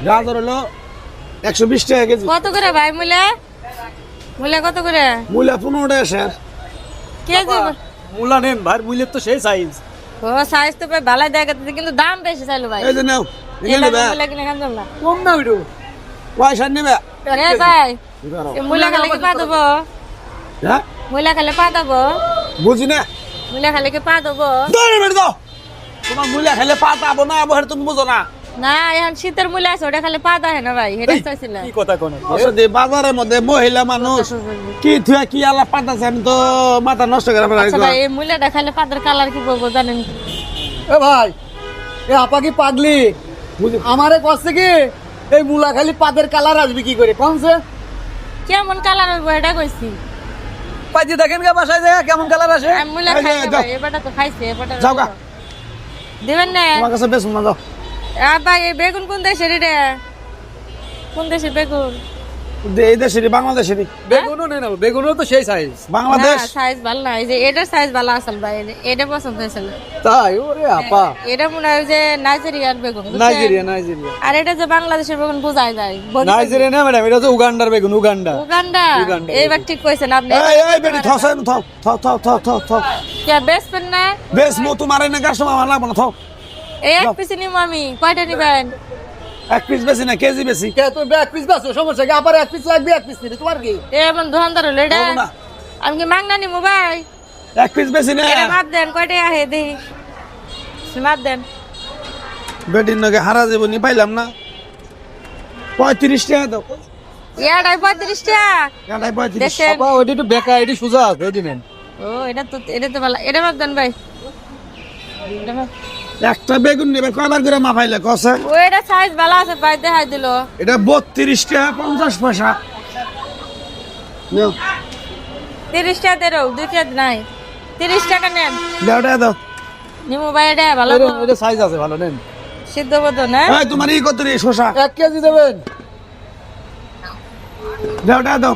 গাজর হলো 120 টাকা কেজি। কত করে ভাই মূলা? মূলা কত করে? মূলা 15 টাকা স্যার। কেজি? মূলা নেন ভাই, মূলের তো সেই সাইজ। ও সাইজ তো ভাই ভালো দেখাচ্ছে কিন্তু দাম বেশি চাইলো ভাই। এই যে নাও, নিয়ে এটা নেবে। মূলা কিনে খান না। কম না ওইটু। পয়সা নেবে। এ ভাই এই মূলা খালে কি পা দেবো? হ্যাঁ মূলা খালে পা দেবো? বুঝি না। মূলা খালে কি পা দেবো? দৌড়ে বের দাও। তোমার মূলা খেলে পা পাবো না, আবার তুমি বুঝো না। না এখন শীতের মূলা আছে ওটা খালে পা দেয় না ভাই, এটা চাইছিলাম। কি কথা কোন? আসলে বাজারের মধ্যে মহিলা মানুষ কি থুয়া কি আলা পাতাছে, আমি তো মাথা নষ্ট করে আচ্ছা ভাই এই মূলাটা খালে পাতার কালার কি বলবো জানেন? এ ভাই, এ আপা কি পাগলি? আমারে কষ্ট কি এই মূলা খালি পাদের কালার আসবে কি করে কোনছে? কেমন কালার হইবো এটা কইছি। পাইতে দেখেন গা বাসায় যায় কেমন কালার আসে। আমি মূলা এই যে, খাই না যাও। ভাই, এবারটা তো খাইছে, এবারটা যাও গা। দিবেন না? তোমার কাছে বেশ না, যাও। ভাই এই বেগুন কোন দেশের রে? কোন দেশের বেগুন? এই দেশেরই, বাংলাদেশেরই। বেগুনও নেন, বেগুনও তো সেই সাইজ। বাংলাদেশ। সাইজ ভালো না, এই যে এটার সাইজ ভালো আসল ভাই, এটা পছন্দ হয়েছিল। তাই ওরে আপা, এটা মনে হয় যে নাইজেরিয়ার বেগুন, বুঝছেন? নাইজেরিয়া নাইজেরিয়া আর এটা যে বাংলাদেশের বেগুন বোঝাই যায়। নাইজেরিয়া না ম্যাডাম, এটা তো উগান্ডার বেগুন, উগান্ডা। উগান্ডা? উগান্ডা। এইবার ঠিক কইছেন আপনি। এই বেটি থসেন, থাও থাও থাও থাও থাও থাও। কে বেচবেন না? বেশ মো তোমার এনে কাস্টমার আমার লাগবে না, থাও। এই এক পিস নিবো আমি, কয়টা নিবেন? এক পিস বেশি না, কেজি বেশি। কে তো এক পিস বাসো, সমস্যা কি? আবার এক পিস লাগবে, এক পিস নিবি তোমার কি? এ এমন দোকানদার হলো এটা? বলবো না। আমি কি মাংনা নিবো ভাই? এক পিস বেশি না। এটা মাপ দেন, কয়টা আহে দেখি, মাপ দেন। বেটির নগে হারা যাব নি, পাইলাম না। 35 টাকা দাও। ইয়াটাই 35 টাকা। গাড়াই 35। দেখেন। আপা ওইটা একটু বেকা, এটা সোজা আছে, ওইটা নেন। ও এটা তো ভালো, এটা মাপ দেন ভাই। এটা মাপ। একটা বেগুন নেবে কয়বার করে মাপাইলে কসে? ও এটা সাইজ ভালো আছে ভাই, দেখাই দিল। এটা 32 টাকা 50 পয়সা। নাও 30 টাকা দেরো, 2 টাকা নাই। 30 টাকা নেন। দাও টাকা দাও। নিমু ভাই এটা ভালো তো। এটা সাইজ আছে, ভালো নেন। সিদ্ধ বতো না? এই তোমার ই কত রে শসা? 1 কেজি দেবেন। দাও টাকা দাও।